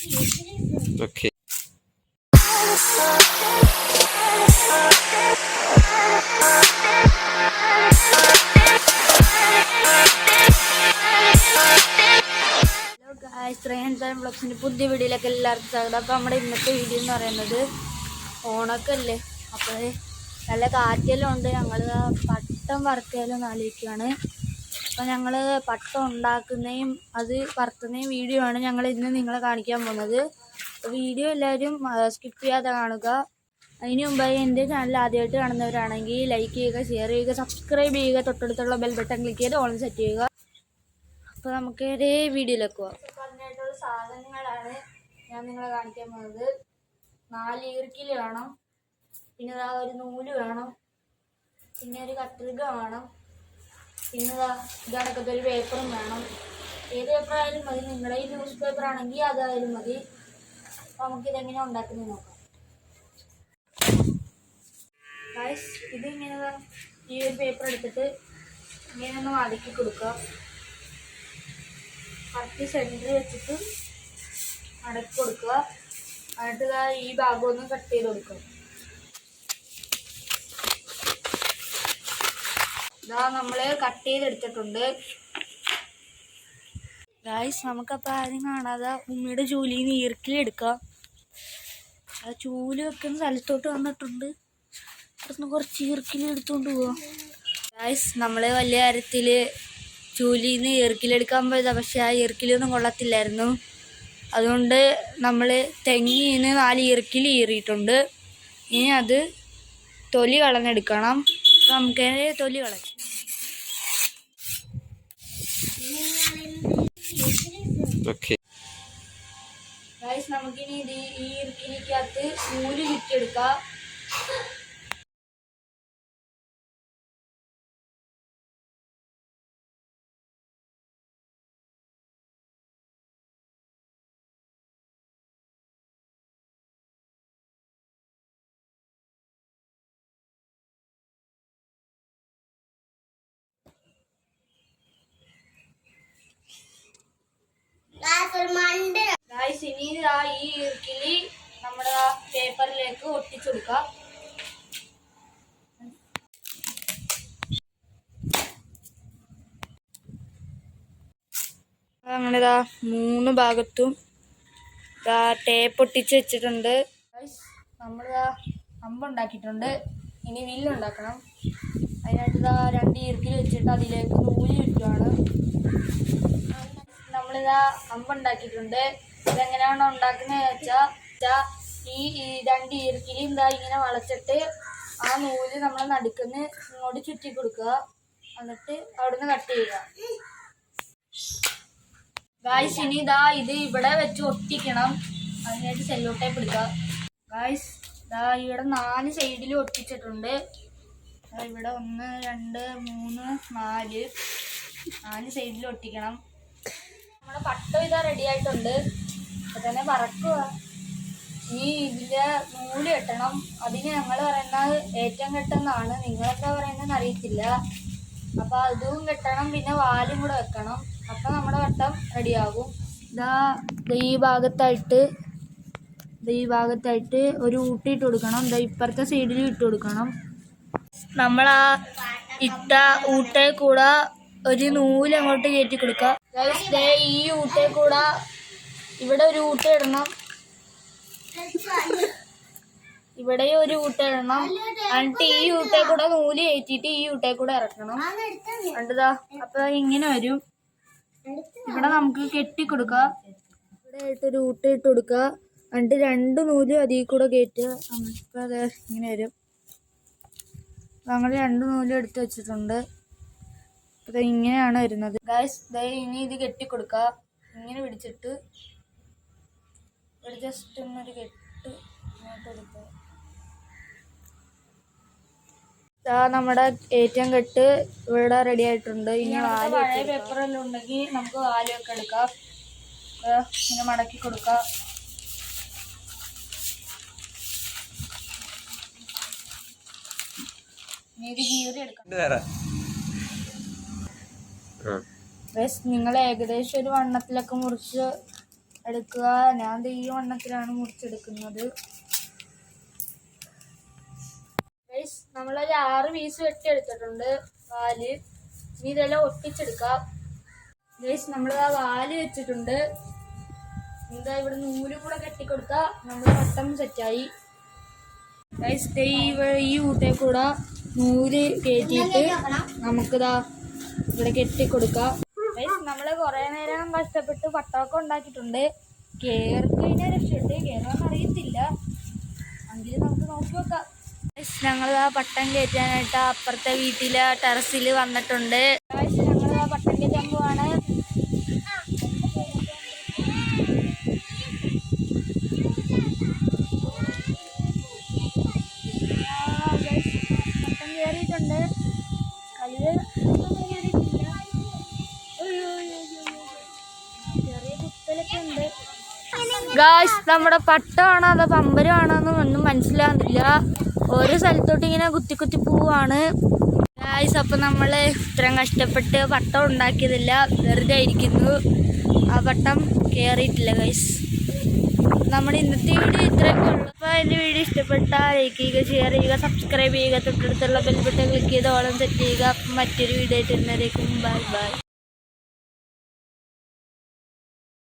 Okay. ബ്ലോഗ്സിൻ്റെ പുതിയ വീഡിയോയിലേക്ക് എല്ലാവർക്കും സ്വാഗതം. അപ്പോൾ നമ്മുടെ ഇന്നത്തെ വീഡിയോ എന്ന് പറയുന്നത് ഓണൊക്കെ അല്ലേ, അപ്പോൾ നല്ല കാറ്റെല്ലാം ഉണ്ട്. ഞങ്ങൾ പട്ടം വറുക്കലും ആലോചിക്കുകയാണ്. അപ്പോൾ ഞങ്ങൾ പട്ടം ഉണ്ടാക്കുന്നതും അത് വറുക്കുന്നതും വീഡിയോ ആണ് ഞങ്ങൾ ഇന്ന് നിങ്ങളെ കാണിക്കാൻ പോകുന്നത്. അപ്പോൾ വീഡിയോ എല്ലാവരും സ്കിപ്പ് ചെയ്യാതെ കാണുക. അതിന് മുമ്പായി എൻ്റെ ചാനൽ ആദ്യമായിട്ട് കാണുന്നവരാണെങ്കിൽ ലൈക്ക് ചെയ്യുക, ഷെയർ ചെയ്യുക, സബ്സ്ക്രൈബ് ചെയ്യുക, തൊട്ടടുത്തുള്ള ബെൽ ബട്ടൺ ക്ലിക്ക് ചെയ്ത് ഓൺ സെറ്റ് ചെയ്യുക. അപ്പോൾ നമുക്ക് ഒരേ വീഡിയോയിലേക്ക് പോകാം. പറഞ്ഞിട്ടുള്ള സാധനങ്ങളാണ് ഞാൻ നിങ്ങളെ കാണിക്കാൻ പോകുന്നത്. 4 ഈർക്കിൽ വേണം, പിന്നെ ഒരു നൂല് വേണം, പിന്നെ ഒരു കത്രിക വേണം, പിന്നെ ഇതടക്കത്തെ ഒരു പേപ്പറും വേണം. ഏത് പേപ്പർ ആയാലും മതി, നിങ്ങളുടെ ഈ ന്യൂസ് പേപ്പർ ആണെങ്കിൽ അതായാലും മതി. അപ്പോൾ നമുക്കിതെങ്ങനെ ഉണ്ടാക്കുന്നത് നോക്കാം. ഗൈസ്, ഇതിങ്ങനെ ഈ ഒരു പേപ്പർ എടുത്തിട്ട് ഇങ്ങനെ ഒന്ന് മടക്കി കൊടുക്കുക. കറക്റ്റ് സെൻറ്ററിൽ വെച്ചിട്ട് മടക്കി കൊടുക്കുക. എന്നിട്ട് ഈ ഭാഗം ഒന്ന് കട്ട് ചെയ്ത് കൊടുക്കുക. ഇതാ നമ്മൾ കട്ട് ചെയ്തെടുത്തിട്ടുണ്ട്. ഗൈസ്, നമുക്കപ്പോൾ ആദ്യം കാണാതെ ഉമ്മയുടെ ചൂലിൽ നിന്ന് ഈർക്കിലെടുക്കാം. ആ ചൂല് വെക്കുന്ന സ്ഥലത്തോട്ട് വന്നിട്ടുണ്ട്. അവിടുന്ന് കുറച്ച് ഈർക്കിലെടുത്തുകൊണ്ട് പോവാം. ഗൈസ്, നമ്മൾ വലിയ കാര്യത്തിൽ ചൂലിൽ നിന്ന് ഈർക്കിലെടുക്കാൻ പോയതാണ്. പക്ഷെ ആ ഈർക്കിലൊന്നും കൊള്ളത്തില്ലായിരുന്നു. അതുകൊണ്ട് നമ്മൾ തെങ്ങിന് 4 ഈർക്കിൽ ഈറിയിട്ടുണ്ട്. ഇനി അത് തൊലി കളഞ്ഞെടുക്കണം. അപ്പം നമുക്ക് തൊലി കളയാം. Okay. ഗൈസ്, നമുക്കിനി ഈ ഈർക്കിലിക്കകത്ത് നൂല് ചുറ്റിയെടുക്കാം. ഗൈസ്, ഇനി ഈ ഈർക്കിലി നമ്മുടെ പേപ്പറിലേക്ക് ഒട്ടിച്ചു കൊടുക്കാം. അങ്ങനെ 3 ഭാഗത്തും ടേപ്പ് ഒട്ടിച്ച് വെച്ചിട്ടുണ്ട്. ഗൈസ്, നമ്മൾ അമ്പുണ്ടാക്കിയിട്ടുണ്ട്. ഇനി വില്ലുണ്ടാക്കണം. അതിനായിട്ട് 2 ഈർക്കിൽ വെച്ചിട്ട് അതിലേക്ക് നൂല് ചുറ്റുവാണ്. നമ്മളിതാ അമ്പുണ്ടാക്കിയിട്ടുണ്ട്. ഇതെങ്ങനെയാണോ ഉണ്ടാക്കുന്നത് വെച്ചാൽ ഈ 2 ഈർക്കിലും ഇങ്ങനെ വളച്ചിട്ട് ആ നൂല് നമ്മൾ നടുക്കുന്ന് ഇങ്ങോട്ട് ചുറ്റി കൊടുക്കുക. എന്നിട്ട് അവിടുന്ന് കട്ട് ചെയ്യുക. ഗായ്സ്, ഇനി ഇത് ഇവിടെ വെച്ച് ഒട്ടിക്കണം. അതിനായിട്ട് സെല്ലോ ടേപ്പ് എടുക്കുക. ഗായ്സ്, ഇവിടെ 4 സൈഡിലും ഒട്ടിച്ചിട്ടുണ്ട്. ഇവിടെ 1 2 3 4 സൈഡിലും ഒട്ടിക്കണം. നമ്മുടെ പട്ടം റെഡി ആയിട്ടുണ്ട്. അപ്പൊ തന്നെ പറക്കുക. ഇനി ഇതിൻ്റെ നൂല് കെട്ടണം. അതിന് ഞങ്ങൾ പറയുന്നത് ഏറ്റവും കെട്ടെന്നാണ്. നിങ്ങളെന്താ പറയുന്നതെന്ന് അറിയത്തില്ല. അപ്പോൾ അതും കെട്ടണം, പിന്നെ വാലും കൂടെ വെക്കണം. അപ്പം നമ്മുടെ വട്ടം റെഡിയാകും. ഈ ഭാഗത്തായിട്ട് ഒരു ഊട്ടിയിട്ട് കൊടുക്കണം. ഇപ്പുറത്തെ സൈഡിൽ ഇട്ട് കൊടുക്കണം. നമ്മൾ ആ ഇട്ട ഊട്ടേ കൂടെ ഒരു നൂല് അങ്ങോട്ട് കയറ്റി കൊടുക്കുക. ഈ ഊട്ടേ കൂടെ ഇവിടെ ഒരു ഊട്ട ഇടണം, ഇവിടെ ഒരു ഊട്ട ഇടണം. എന്നിട്ട് ഈ ഊട്ടേ കൂടെ നൂല് കയറ്റിയിട്ട് ഈ ഊട്ടേ കൂടെ ഇറക്കണം. കണ്ടതാ? അപ്പൊ ഇങ്ങനെ വരും. ഇവിടെ നമുക്ക് കെട്ടിക്കൊടുക്കുക. ഇവിടെ ആയിട്ടൊരു ഊട്ട ഇട്ട് കൊടുക്കുക. എന്നിട്ട് 2 നൂല് അതിൽ കൂടെ കയറ്റുക. അപ്പൊ അത് ഇങ്ങനെ വരും. ഞങ്ങൾ 2 നൂല് എടുത്ത് വെച്ചിട്ടുണ്ട്. അപ്പോൾ ഇങ്ങനെയാണ് വരുന്നത്. ഗൈസ്, ഇനി ഇത് കെട്ടിക്കൊടുക്കുക. ഇങ്ങനെ പിടിച്ചിട്ട് ഇവിടെ ജസ്റ്റ് ഒന്നൊരു കെട്ട് ഇങ്ങോട്ട് കൊടുക്കുക. നമ്മുടെ ഏറ്റവും കെട്ട് ഇവിടെ റെഡി ആയിട്ടുണ്ട്. ഇനി പഴയ പേപ്പറെല്ലാം ഉണ്ടെങ്കിൽ നമുക്ക് വാലൊക്കെ എടുക്കാം. ഇങ്ങനെ മടക്കി കൊടുക്കാം. ഇനി ഇത് കീറി എടുക്കാം. നിങ്ങൾ ഏകദേശം ഒരു വണ്ണത്തിലൊക്കെ മുറിച്ച് എടുക്കുക. ഞാൻ ഈ വണ്ണത്തിലാണ് മുറിച്ചെടുക്കുന്നത്. നമ്മളൊരു 6 പീസ് വെട്ടിയെടുത്തിട്ടുണ്ട് വാല്. ഇനി ഇതെല്ലാം ഒട്ടിച്ചെടുക്കാം. നമ്മൾ ആ വാല് വെച്ചിട്ടുണ്ട്. എന്താ ഇവിടെ നൂല് കൂടെ കെട്ടിക്കൊടുത്താൽ നമ്മുടെ വട്ടം സെറ്റായി. ഈ ഊട്ടേ കൂടെ നൂല് കയറ്റിയിട്ട് നമുക്കിതാ ഇവിടെ കെട്ടിക്കൊടുക്കാം. നമ്മൾ കുറേ നേരം കഷ്ടപ്പെട്ട് വട്ടമൊക്കെ ഉണ്ടാക്കിയിട്ടുണ്ട്. കേറിക്കഴിഞ്ഞാൽ രക്ഷയുണ്ട്, കേറാൻ അറിയത്തില്ല. എങ്കിലും നമുക്ക് നോക്കി നോക്കാം. ഞങ്ങൾ ആ പട്ടം കയറ്റാനായിട്ട് അപ്പുറത്തെ വീട്ടിലെ ടെറസിൽ വന്നിട്ടുണ്ട്. ഞങ്ങൾ ആ പട്ടം കയറ്റാൻ പോവാണ്. പട്ടം കയറിയിട്ടുണ്ട്. കല്ല് കയറിയിട്ടില്ല. ചെറിയ കുത്തലൊക്കെ ഉണ്ട്. ഗായ്സ്, നമ്മുടെ പട്ടമാണോ അതോ പമ്പരമാണോ ഒന്നും മനസ്സിലാവുന്നില്ല. ഓരോ സ്ഥലത്തോട്ട് ഇങ്ങനെ കുത്തി കുത്തി പോവാണ് ഗായ്സ്. അപ്പം നമ്മൾ ഇത്രയും കഷ്ടപ്പെട്ട് പട്ടം ഉണ്ടാക്കിയതില്ല, വെറുതെ ഇരിക്കുന്നു. ആ പട്ടം കയറിയിട്ടില്ല ഗായ്സ്. നമ്മുടെ ഇന്നത്തെ വീഡിയോ ഇത്രയൊക്കെ ഉള്ളൂ. അപ്പോൾ എൻ്റെ വീഡിയോ ഇഷ്ടപ്പെട്ടാൽ ലൈക്ക് ചെയ്യുക, ഷെയർ ചെയ്യുക, സബ്സ്ക്രൈബ് ചെയ്യുക, തൊട്ടടുത്തുള്ള ബെൽ ബട്ടൺ ക്ലിക്ക് ചെയ്ത് ഓളം സെറ്റ് ചെയ്യുക. മറ്റൊരു വീഡിയോ ആയിട്ട് വരുന്നവരേക്കും ബൈ ബൈ.